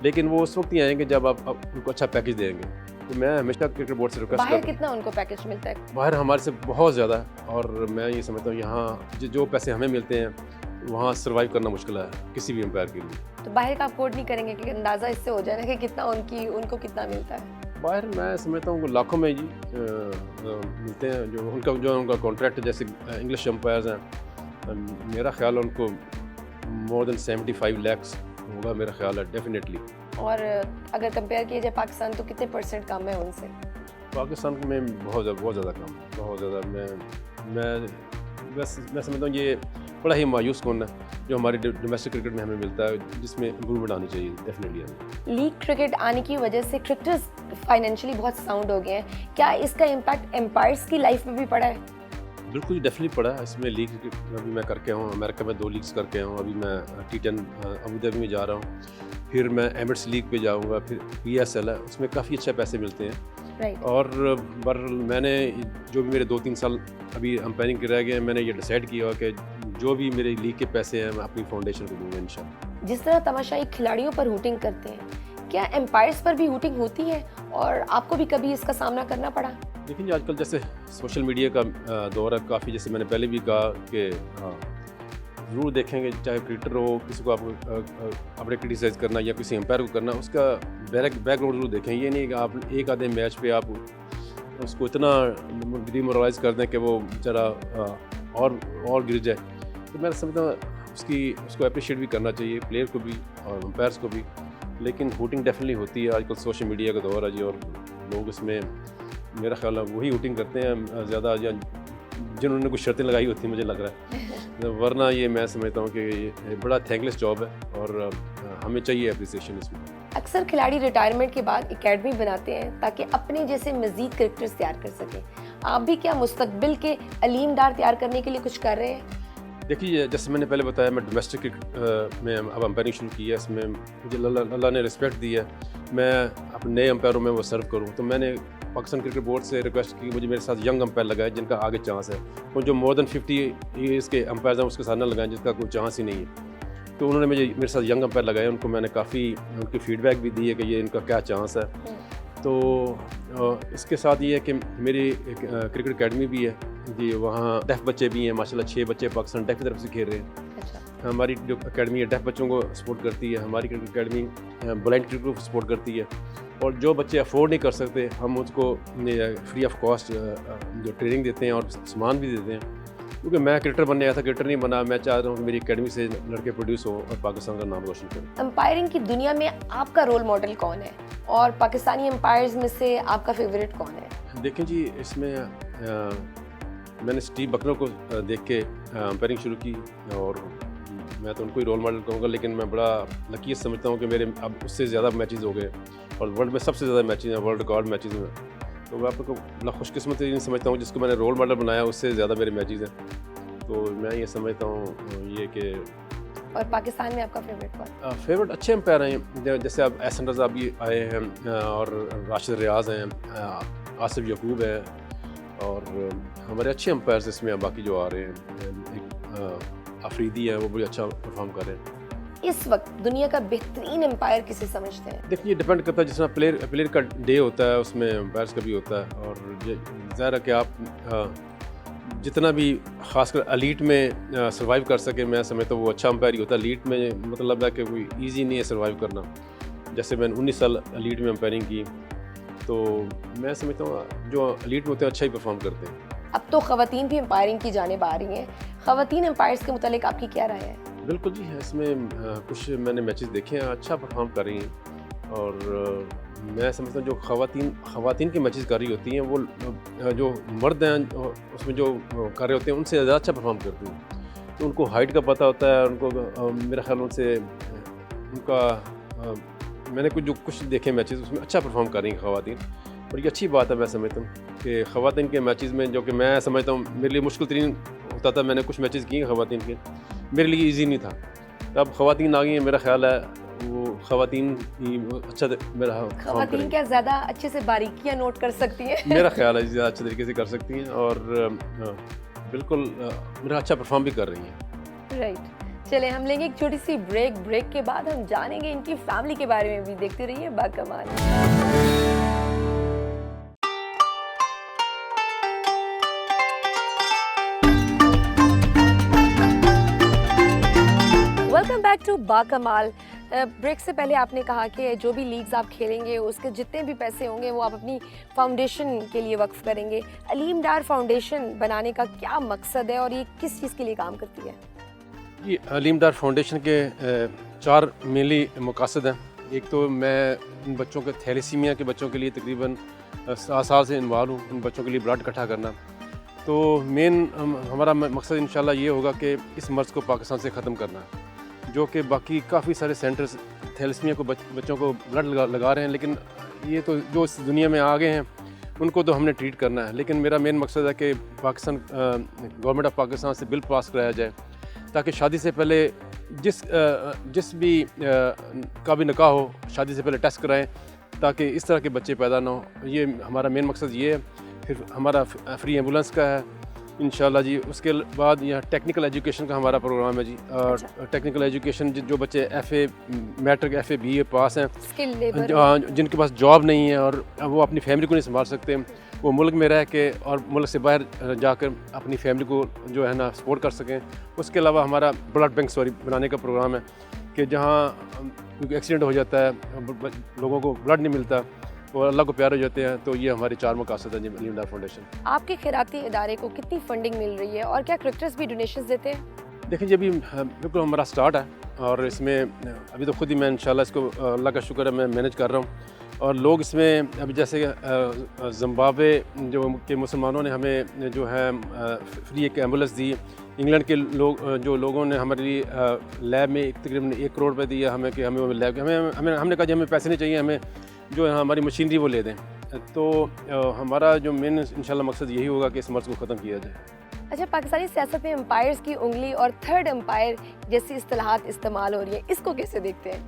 लेकिन वो उस वक्त ही आएंगे जब आप उनको अच्छा पैकेज देंगे। तो मैं हमेशा क्रिकेट बोर्ड से रिक्वेस्ट बाहर कितना उनको पैकेज मिलता है? बाहर हमारे से बहुत ज़्यादा है, और मैं ये समझता हूँ यहाँ जो पैसे हमें मिलते हैं वहाँ सर्वाइव करना मुश्किल है किसी भी अंपायर के लिए। तो बाहर का आप कोट नहीं करेंगे कि अंदाज़ा इससे हो जाए ना कि कितना उनको कितना मिलता है? बाहर मैं समझता हूँ लाखों में जी मिलते हैं जो उनका कॉन्ट्रैक्ट। जैसे इंग्लिश अंपायर्स हैं, मेरा ख्याल है उनको मोर देन 75 लाख होगा मेरा ख्याल है डेफिनेटली। और अगर कंपेयर किया जाए पाकिस्तान तो कितने % कम है उनसे? पाकिस्तान में बहुत ज़्यादा कम, बहुत ज़्यादा। मैं समझता हूँ ये बड़ा ही मायूस कौन है जो हमारे डोमेस्टिक क्रिकेट में हमें मिलता है, जिसमें इम्प्रूवमेंट आनी चाहिए डेफिनेटली हमें। लीग क्रिकेट आने की वजह से क्रिकेटर्स फाइनेंशियली बहुत साउंड हो गए हैं, क्या इसका इम्पैक्ट एम्पायर्स की लाइफ में भी पड़ा है? बिल्कुल डेफिनेटली पड़ा है। इसमें लीग अभी मैं करके हूँ, अमेरिका में 2 लीग्स करके हूँ, अभी मैं T10 अबू धाबी में जा रहा हूँ, फिर मैं एमिरेट्स लीग पे जाऊँगा, फिर PSL है, उसमें काफ़ी अच्छे पैसे मिलते हैं। और मैंने जो भी मेरे 2-3 साल अभी अंपायरिंग के रह गए, मैंने ये डिसाइड किया कि जो भी मेरे लीग के पैसे हैं मैं अपनी फाउंडेशन को दूँगा इंशाल्लाह। जिस तरह तमाशाई खिलाड़ियों पर हुटिंग करते हैं, क्या एम्पायर्स पर भी हुटिंग होती है और आपको भी कभी इसका सामना करना पड़ा? देखिए आजकल जैसे सोशल मीडिया का दौर है काफ़ी, जैसे मैंने पहले भी कहा कि ज़रूर देखेंगे, चाहे क्रिकेटर हो, किसी को आप अपने क्रिटिसाइज़ करना या किसी अंपायर को करना, उसका बैकग्राउंड ज़रूर देखें। ये नहीं कि आप एक आधे मैच पे आप उसको इतना डिमोरलाइज़ कर दें कि वो बेचारा और गिर जाए। तो मैं समझता हूँ उसको अप्रिशिएट भी करना चाहिए, प्लेयर को भी और अंपायर्स को भी। लेकिन वोटिंग डेफिनेटली होती है, आजकल सोशल मीडिया का दौर है जी, और लोग इसमें मेरा ख्याल है वही वोटिंग करते हैं ज़्यादा, या जिन्होंने कुछ शर्तें लगाई होती हैं मुझे लग रहा है। वरना ये मैं समझता हूँ कि ये बड़ा थैंकलेस जॉब है और हमें चाहिए अप्रिसिएशन इसमें। अक्सर खिलाड़ी रिटायरमेंट के बाद एकेडमी बनाते हैं ताकि अपने जैसे मज़ीद क्रिकेटर्स तैयार कर सकें। आप भी क्या मुस्तकबिल के अलीम डार तैयार करने के लिए कुछ कर रहे हैं? देखिए, जैसे मैंने पहले बताया, मैं डोमेस्टिक क्रिकेट में अब अंपायरिंग शुरू की है। इसमें मुझे अल्लाह ने रिस्पेक्ट दी है, मैं अपने नए अंपायरों में वो सर्व करूँ। तो मैंने पाकिस्तान क्रिकेट बोर्ड से रिक्वेस्ट की, मुझे मेरे साथ यंग अंपायर लगाए जिनका आगे चांस है, और जो मोर देन 50 ईयर्स के अंपायर हैं उसके साथ ना लगाएं जिसका कोई चांस ही नहीं है। तो उन्होंने मेरे साथ यंग अंपायर लगाए, उनको मैंने काफ़ी उनकी फ़ीडबैक भी दी है कि ये इनका क्या चांस है। तो इसके साथ ये है कि मेरी क्रिकेट अकेडमी भी है जी, वहाँ डेफ बच्चे भी हैं माशाल्लाह, 6 बच्चे पाकिस्तान डेफ की तरफ से खेल रहे हैं। अच्छा। हमारी जो अकेडमी है डेफ बच्चों को सपोर्ट करती है, हमारी क्रिकेट अकेडमी ब्लाइंड क्रिकेट को सपोर्ट करती है। और जो बच्चे अफोर्ड नहीं कर सकते हम उसको फ्री ऑफ कॉस्ट जो ट्रेनिंग देते हैं और सामान भी देते हैं। क्योंकि मैं क्रिकेटर बनने आया था, क्रिकेटर नहीं बना। मैं चाह रहा हूँ कि मेरी अकेडमी से लड़के प्रोड्यूस हो और पाकिस्तान का नाम रोशन करें। अंपायरिंग की दुनिया में आपका रोल मॉडल कौन है और पाकिस्तानी अंपायर्स में से आपका फेवरेट कौन है? देखें जी, इसमें मैंने स्टीव बकनर को देख के अंपायरिंग शुरू की और मैं तो उनको ही रोल मॉडल कहूँगा। लेकिन मैं बड़ा लकी समझता हूँ कि मेरे अब उससे ज़्यादा मैचेस हो गए और वर्ल्ड में सबसे ज़्यादा मैचेस हैं, वर्ल्ड रिकॉर्ड मैचेस में। तो मैं आपको बड़ा खुशकिस्मत समझता हूँ जिसको मैंने रोल मॉडल बनाया, उससे ज़्यादा मेरे मैचेस हैं। तो मैं ये समझता हूँ ये कि। और पाकिस्तान में आपका फेवरेट कौन? फेवरेट अच्छे एम्पायर हैं, जैसे अब एहसन रज़ा भी आए हैं और राशिद रियाज हैं, आसिफ यकूब है और हमारे अच्छे एम्पायर्स इसमें बाकी जो आ रहे हैं। एक अफरीदी है, वो भी अच्छा परफॉर्म कर रहे हैं। इस वक्त दुनिया का बेहतरीन एम्पायर किसे समझते हैं? देखिए, डिपेंड करता है, जिस तरह प्लेयर का डे होता है उसमें एम्पायर्स का भी होता है। और ज़ाहिर है कि आप जितना भी खासकर एलीट में सर्वाइव कर सके, मैं समझता हूँ वो अच्छा अंपायर ही होता है। एलीट में मतलब है कि कोई ईजी नहीं है सर्वाइव करना। जैसे मैंने 19 साल एलीट में अंपायरिंग की, तो मैं समझता हूँ जो एलीट में होते हैं अच्छा ही परफॉर्म करते हैं। अब तो ख़वातीन भी अंपायरिंग की जानिब आ रही हैं। ख़वातीन अंपायर्स के मुतालिक आपकी क्या राय है? बिल्कुल जी, इसमें कुछ मैंने मैचेस देखे हैं, अच्छा परफॉर्म कर रही हैं। और मैं समझता हूँ जो ख़वातीन की मैचेस कर रही होती हैं वो जो मर्द हैं उसमें जो कर रहे होते हैं उनसे ज़्यादा अच्छा परफॉर्म करती हैं। तो उनको हाइट का पता होता है, उनको मेरा ख्याल उनसे उनका मैंने कुछ देखे मैचेस उसमें अच्छा परफॉर्म कर रही हैं ख़वातीन। और ये अच्छी बात है, मैं समझता हूँ कि ख़वातीन के मैचेस में, जो कि मैं समझता हूँ मेरे लिए मुश्किल तरीन होता था, मैंने कुछ मैचेस किए ख़वातीन के, मेरे लिए इजी नहीं था। अब ख़वातीन आ गई हैं, मेरा ख्याल है वो ख़वातीन ही अच्छा मेरा ख़वातीन क्या ज़्यादा अच्छे से बारीकियाँ नोट कर सकती हैं? मेरा ख्याल है ज़्यादा अच्छे तरीके से कर सकती हैं और बिल्कुल मेरा अच्छा परफॉर्म भी कर रही हैं। राइट, चले हम लेंगे एक छोटी सी ब्रेक के बाद हम जानेंगे इनकी फैमिली के बारे में भी। देखते रहिए Baakamaal. Welcome back to Baakamaal. Break से पहले आपने कहा कि जो भी लीग्स आप खेलेंगे उसके जितने भी पैसे होंगे वो आप अपनी फाउंडेशन के लिए वक्फ करेंगे। अलीम डार फाउंडेशन बनाने का क्या मकसद है और ये किस चीज़ के लिए काम करती है? ये अलीम डार फाउंडेशन के 4 मेनली मकसद हैं। एक तो मैं इन बच्चों के थैलेसीमिया के बच्चों के लिए तकरीबन 7 साल से इन्वॉल्व हूँ, उन बच्चों के लिए ब्लड इकट्ठा करना। तो मेन हमारा मकसद इंशाल्लाह ये होगा कि इस मर्ज़ को पाकिस्तान से ख़त्म करना, जो कि बाकी काफ़ी सारे सेंटर्स थैलेसीमिया को बच्चों को ब्लड लगा रहे हैं, लेकिन ये तो जो इस दुनिया में आ गए हैं उनको तो हमने ट्रीट करना है। लेकिन मेरा मेन मकसद है कि पाकिस्तान गवर्नमेंट ऑफ पाकिस्तान से बिल पास कराया जाए ताकि शादी से पहले जिस भी का भी निकाह हो, शादी से पहले टेस्ट कराएं ताकि इस तरह के बच्चे पैदा ना हो। ये हमारा मेन मकसद ये है। फिर हमारा फ्री एम्बुलेंस का है इंशाल्लाह जी। उसके बाद यहाँ टेक्निकल एजुकेशन का हमारा प्रोग्राम है जी। और टेक्निकल एजुकेशन जो बच्चे FA मैट्रिक FA BA पास हैं, स्किल लेबर, जिनके पास जॉब नहीं है और वो अपनी फैमिली को नहीं संभाल सकते, वो मुल्क में रह के और मुल्क से बाहर जाकर अपनी फैमिली को जो है ना सपोर्ट कर सकें। उसके अलावा हमारा ब्लड बैंक बनाने का प्रोग्राम है कि जहाँ क्योंकि एक्सीडेंट हो जाता है, लोगों को ब्लड नहीं मिलता और अल्लाह को प्यारे हो जाते हैं। तो ये हमारे 4 मकसद हैं अलीम डार फाउंडेशन। आपके खैराती इदारे को कितनी फंडिंग मिल रही है और क्या क्रिकेटर्स भी डोनेशंस देते हैं? देखिए जी, अभी बिल्कुल हमारा स्टार्ट है और इसमें अभी तो खुद ही मैं इंशाल्लाह इसको अल्लाह का शुक्र है मैं मैनेज कर रहा हूँ। और लोग इसमें अभी जैसे ज़िम्बाब्वे जो के मुसलमानों ने हमें जो है फ्री एक एम्बुलेंस दी। इंग्लैंड के लोग जो लोगों ने हमारे लिए लैब में तकरीबन 1 करोड़ रुपये दिया हमें कि हमें लैब हमने कहा जी हमें पैसे नहीं चाहिए, हमें जो है हमारी मशीनरी वो ले दें। तो हमारा जो मेन इंशाल्लाह मकसद यही होगा कि इस मर्ज़ को ख़त्म किया जाए। अच्छा, पाकिस्तानी सियासत में एम्पायर्स की उंगली और थर्ड एम्पायर जैसी इस्तेलाहात इस्तेमाल हो रही है, इसको कैसे देखते हैं?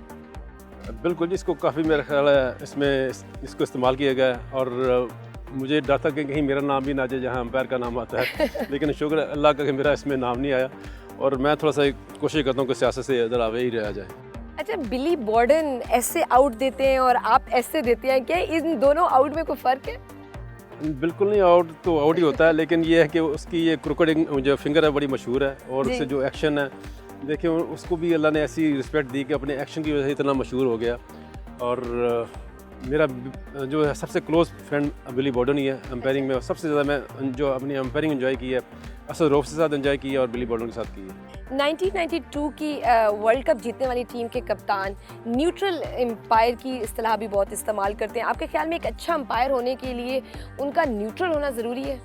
बिल्कुल जी, इसको काफ़ी मेरा ख्याल है इसमें इसको इस्तेमाल किया गया है और मुझे डर था कि कहीं मेरा नाम भी ना जाए जहाँ अंपायर का नाम आता है लेकिन शुक्र अल्लाह का कि मेरा इसमें नाम नहीं आया और मैं थोड़ा सा कोशिश करता हूँ कि सियासत से इधर आवे ही रहा जाए। अच्छा, बिली बॉर्डन ऐसे आउट देते हैं और आप ऐसे देते हैं, क्या इन दोनों आउट में कोई फ़र्क है? बिल्कुल नहीं, आउट तो आउट ही होता है, लेकिन ये है कि उसकी ये क्रिकेटिंग जो फिंगर है बड़ी मशहूर है और उससे जो एक्शन है देखिए उसको भी अल्लाह ने ऐसी रिस्पेक्ट दी कि अपने एक्शन की वजह से इतना मशहूर हो गया। और मेरा जो है सबसे क्लोज़ फ्रेंड बिली बॉर्डन ही है अंपायरिंग में। और सबसे ज़्यादा मैं जो अपनी अंपायरिंग एंजॉय की है असद रऊफ के साथ एंजॉय की है और बिली बॉर्डन के साथ की है। 1992 की वर्ल्ड कप जीतने वाली टीम के कप्तान न्यूट्रल एम्पायर की इस्तेलाह भी बहुत इस्तेमाल करते हैं। आपके ख्याल में एक अच्छा अंपायर होने के लिए उनका न्यूट्रल होना ज़रूरी है?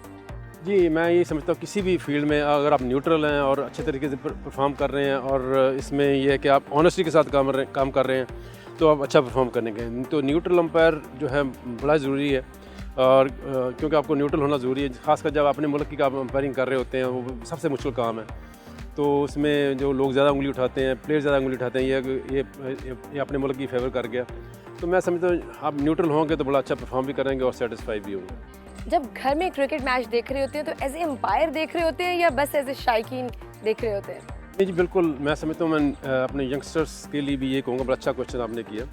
जी, मैं ये समझता हूँ किसी भी फील्ड में अगर आप न्यूट्रल हैं और अच्छे तरीके से परफॉर्म कर रहे हैं और इसमें यह है कि आप ऑनेस्टी के साथ काम कर रहे हैं तो आप अच्छा परफॉर्म करेंगे। तो न्यूट्रल अंपायर जो है बड़ा ज़रूरी है और क्योंकि आपको न्यूट्रल होना ज़रूरी है, ख़ासकर जब अपने मुल्क की आप अंपायरिंग कर रहे होते हैं, वो सबसे मुश्किल काम है। तो उसमें जो लोग ज़्यादा उंगली उठाते हैं, प्लेयर ज़्यादा उंगली उठाते हैं, ये अपने मुल्क की फेवर कर गया। तो मैं समझता हूँ आप न्यूट्रल होंगे तो बड़ा अच्छा परफॉर्म भी करेंगे और सेटिस्फाई भी होंगे। जब घर में क्रिकेट मैच देख रहे होते हैं तो एज ए एम्पायर देख रहे होते हैं या बस एज ए शायकीन देख रहे होते हैं? जी बिल्कुल, मैं समझता हूँ मैं अपने यंगस्टर्स के लिए भी ये कहूँगा, बड़ा अच्छा क्वेश्चन आपने किया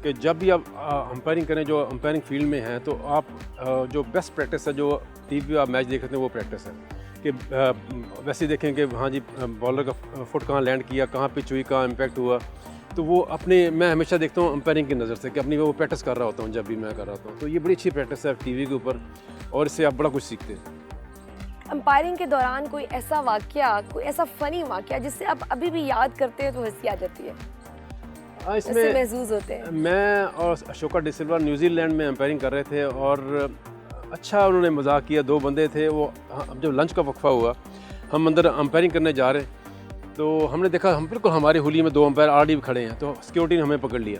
कि जब भी आप अंपायरिंग करें, जो अंपायरिंग फील्ड में हैं, तो आप जो बेस्ट प्रैक्टिस है, जो टीवी आप मैच देख रहे हैं वो प्रैक्टिस है कि वैसे ही देखें कि हाँ जी बॉलर का फुट कहाँ लैंड किया, कहाँ पिच हुई, कहाँ इम्पैक्ट हुआ। तो वो अपने मैं हमेशा देखता हूँ अंपायरिंग की नज़र से कि अपनी वो प्रैक्टिस कर रहा होता हूँ जब भी मैं कर रहा होता हूँ। तो ये बड़ी अच्छी प्रैक्टिस है टीवी के ऊपर और इससे आप बड़ा कुछ सीखते हैं। अंपायरिंग के दौरान कोई ऐसा वाकया, कोई ऐसा फ़नी वाकया जिससे आप अभी भी याद करते हैं तो हंसी आ जाती है? इसमें महसूस होते हैं। मैं और अशोका डिसिल्वा न्यूजीलैंड में अंपायरिंग कर रहे थे और अच्छा उन्होंने मजाक किया। 2 बंदे थे, वो जब लंच का वक्फा हुआ हम अंदर अंपायरिंग करने जा रहे तो हमने देखा हम बिल्कुल हमारे हुलिये में 2 अंपायर ऑलरेडी खड़े हैं। तो सिक्योरिटी ने हमें पकड़ लिया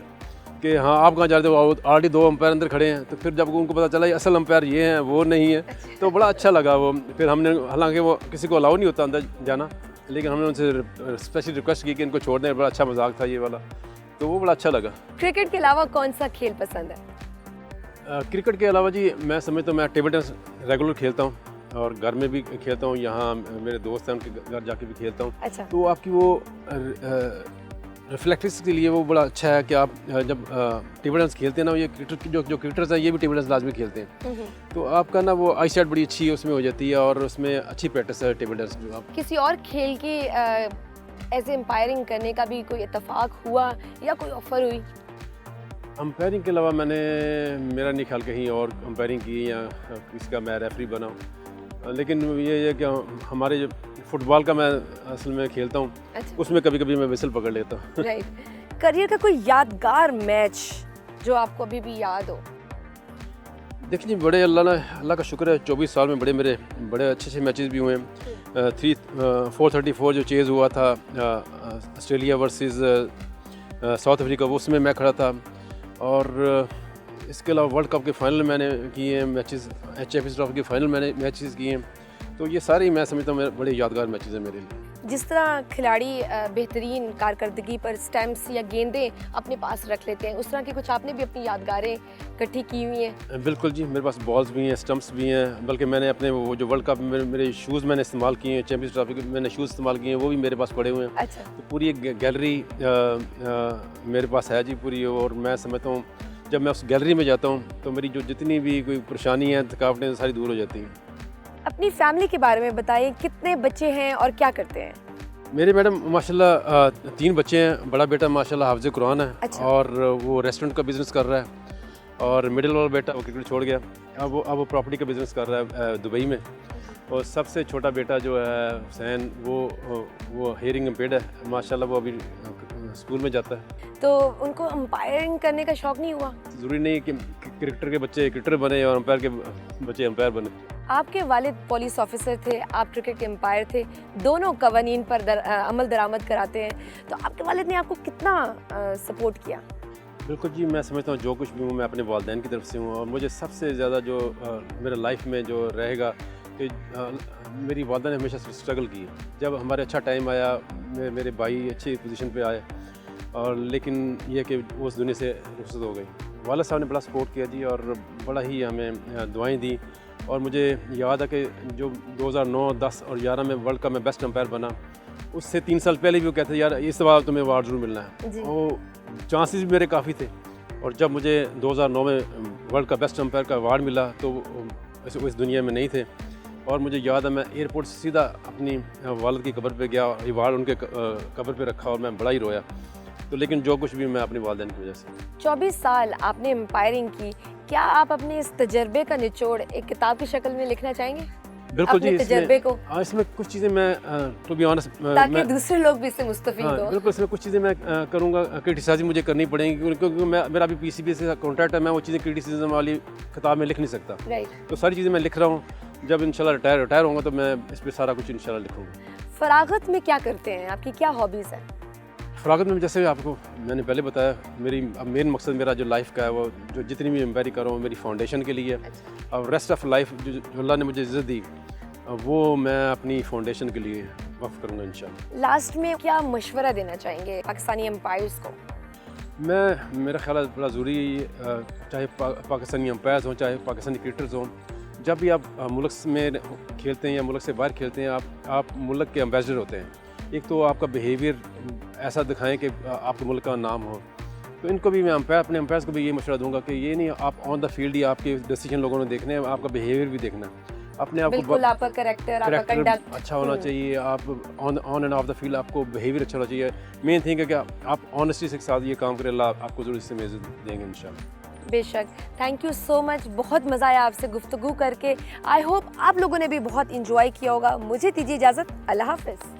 कि हाँ आप कहाँ जा रहे हो, ऑलरेडी 2 अंपायर अंदर खड़े हैं। तो फिर जब उनको पता चला ये असल अंपायर ये हैं वो नहीं है, तो बड़ा अच्छा लगा वो। फिर हमने, हालांकि वो किसी को अलाउ नहीं होता अंदर जाना, लेकिन हमने उनसे स्पेशल रिक्वेस्ट की कि इनको छोड़ दें, बड़ा अच्छा मजाक था ये वाला, तो वो बड़ा अच्छा लगा। क्रिकेट के अलावा कौन सा खेल पसंद है? क्रिकेट के अलावा जी मैं समझता हूँ मैं टेबल टेनिस रेगुलर खेलता हूँ और घर में भी खेलता हूँ, यहाँ मेरे दोस्त हैं उनके घर जाके भी खेलता हूँ। अच्छा। तो आपकी वो रिफ्लेक्टिव्स के लिए वो बड़ा अच्छा है कि आप जब टेबल टेनिस खेलते हैं ना, ये जो क्रिकेटर्स हैं ये भी टेबल टेनिस लाजमी खेलते हैं, तो आपका ना वो आई साइट बड़ी अच्छी उसमें हो जाती है और उसमें अच्छी प्रैक्टिस है टेबल टेनिस में। आप किसी और खेल की ऐसे एम्पायरिंग करने का भी कोई इत्तेफाक हुआ या कोई ऑफर हुई? अंपायरिंग के अलावा मैंने, मेरा नहीं ख्याल कहीं और अंपायरिंग की या किसी का मैं रेफरी बना हूँ, लेकिन ये है कि हमारे जो फुटबॉल का मैं असल में खेलता हूँ। अच्छा। उसमें कभी कभी मैं विसल पकड़ लेता हूँ। राइट। करियर का कोई यादगार मैच जो आपको अभी भी याद हो? देखिए बड़े अल्लाह का शुक्र है 24 साल में मेरे बड़े अच्छे मैचेस भी हुए हैं। 434 जो चेज़ हुआ था ऑस्ट्रेलिया वर्सेस साउथ अफ्रीका, वो उसमें मैं खड़ा था। और इसके अलावा वर्ल्ड कप के फाइनल मैंने किए हैं मैचेस, HFA ट्रॉफी के फाइनल मैंने मैचेस किए हैं। तो ये सारे मैं समझता हूँ बड़े यादगार मैचेस हैं मेरे लिए। जिस तरह खिलाड़ी बेहतरीन कारकर्दगी पर स्टैम्प्स या गेंदें अपने पास रख लेते हैं, उस तरह की कुछ आपने भी अपनी यादगारें इकट्ठी की हुई हैं? बिल्कुल जी, मेरे पास बॉल्स भी हैं, स्टम्प्स भी हैं, बल्कि मैंने अपने वो जो वर्ल्ड कप में मेरे शूज़ मैंने इस्तेमाल किए हैं, चैंपियंस ट्रॉफी के मैंने शूज़ इस्तेमाल किए हैं, वो भी मेरे पास पड़े हुए हैं। अच्छा। तो पूरी एक गैलरी मेरे पास है जी पूरी। और मैं समझता हूँ जब मैं उस गैलरी में जाता हूँ तो मेरी जो जितनी भी कोई परेशानी है, थकावटें सारी दूर हो जाती हैं। अपनी फैमिली के बारे में बताइए, कितने बच्चे हैं और क्या करते हैं? मेरे मैडम माशाल्लाह 3 बच्चे हैं। बड़ा बेटा माशाल्लाह हाफ़िज़ कुरान है। अच्छा। और वो रेस्टोरेंट का बिज़नेस कर रहा है। और मिडिल वाला बेटा वो क्रिकेट छोड़ गया, अब वो प्रॉपर्टी का बिज़नेस कर रहा है दुबई में। और सबसे छोटा बेटा जो है हुसैन, वो हेयरिंग इम्पेयर्ड है माशाल्लाह, वो अभी स्कूल में जाता है। तो उनको अंपायरिंग करने का शौक नहीं हुआ? ज़रूरी नहीं कि क्रिकेटर के बच्चे क्रिकेटर बने और अंपायर के बच्चे अंपायर बने। आपके वालिद पुलिस ऑफिसर थे, आप क्रिकेट के अंपायर थे, दोनों कवानीन पर अमल दरामद कराते हैं, तो आपके वालिद ने आपको कितना सपोर्ट किया? बिल्कुल जी, मैं समझता हूँ जो कुछ भी हूँ मैं अपने वालिदैन की तरफ से हूँ। और मुझे सबसे ज़्यादा जो मेरे लाइफ में जो रहेगा कि मेरी वालिदा ने हमेशा स्ट्रगल की। जब हमारे अच्छा टाइम आया, मेरे भाई अच्छी पोजीशन पे आए, और लेकिन ये कि वो उस दुनिया से रुखसत हो गई। वालिद साहब ने बड़ा सपोर्ट किया जी, और बड़ा ही हमें दुआएं दी। और मुझे याद है कि जो 2009, 10 और 11 में वर्ल्ड कप में बेस्ट अंपायर बना, उससे 3 साल पहले भी वो कहते यार इस बार तुम्हें अवार्ड ज़रूर मिलना है। वो चांसेस भी मेरे काफ़ी थे, और जब मुझे 2009 में वर्ल्ड का बेस्ट अंपायर का अवार्ड मिला तो वो इस दुनिया में नहीं थे। और मुझे याद है मैं एयरपोर्ट से सीधा अपनी वालिद की कब्र पे गया, अवार्ड उनके कब्र पे रखा, और मैं बड़ा ही रोया। तो लेकिन जो कुछ भी मैं अपनी वालिदैन की वजह से। 24 साल आपने एम्पायरिंग की, क्या आप अपने इस तजर्बे का निचोड़ एक किताब की शक्ल में लिखना चाहेंगे? बिल्कुल जी, तजर्बे को इसमें कुछ चीज़ें मैं टू बी ऑनेस्ट, ताकि दूसरे लोग भी इससे मुस्तफीद हो। बिल्कुल, इसमें कुछ चीज़ें मैं करूँगा, क्रिटिसाइज़ मुझे करनी पड़ेंगी, क्योंकि मेरा अभी PCB से कॉन्ट्रैक्ट है, मैं वो चीज़ें क्रिटिसिज्म वाली किताब में लिख नहीं सकता। राइट। तो सारी चीज़ें मैं लिख रहा हूँ, जब इंशाल्लाह रिटायर होऊंगा तो मैं इस पर सारा कुछ इंशाल्लाह लिखूँगा। फरागत में क्या करते हैं, आपकी क्या हॉबीज़ है? फरागत में जैसे आपको मैंने पहले बताया, मेन मकसद मेरा जो लाइफ का है, वो जो जितनी भी एम्पायरी कर रहा हूँ मेरी फाउंडेशन के लिए। और रेस्ट ऑफ लाइफ जो अल्लाह ने मुझे इज़्ज़त दी, वो मैं अपनी फाउंडेशन के लिए वक्फ करूँगा इंशाल्लाह। लास्ट में क्या मशवरा देना चाहेंगे पाकिस्तानी एम्पायर्स को? मेरा ख्याल है बड़ा ज़रूरी, चाहे पाकिस्तानी एम्पायर्स हों, चाहे पाकिस्तानी क्रिकेटर्स हों, जब भी आप मुल्क में खेलते हैं या मुल्क से बाहर खेलते हैं, आप मुल्क के एम्बेसडर होते हैं। एक तो आपका बिहेवियर ऐसा दिखाएं कि आपके मुल्क का नाम हो। तो इनको भी मैं अपने एम्पायर्स को भी ये मशवरा दूंगा कि ये नहीं आप ऑन द फील्ड ही आपके डिसीजन लोगों ने देखने हैं, आपका बिहेवियर भी देखना है। अपने आप को आपका कैरेक्टर, आपका कंडक्ट अच्छा होना चाहिए। आप on end of the field आपको बिहेवियर अच्छा होना चाहिए। मेन थिंग है कि आप ऑनेस्टी के साथ ये काम करें, अल्लाह आपको ज़रूर इससे इज़्ज़त देंगे इंशाल्लाह। बेशक। थैंक यू सो मच, बहुत मज़ा आया आपसे गुफ्तगू करके। आई होप आप लोगों ने भी बहुत इंजॉय किया होगा। मुझे दीजिए इजाज़त, अल्लाह हाफ़िज़।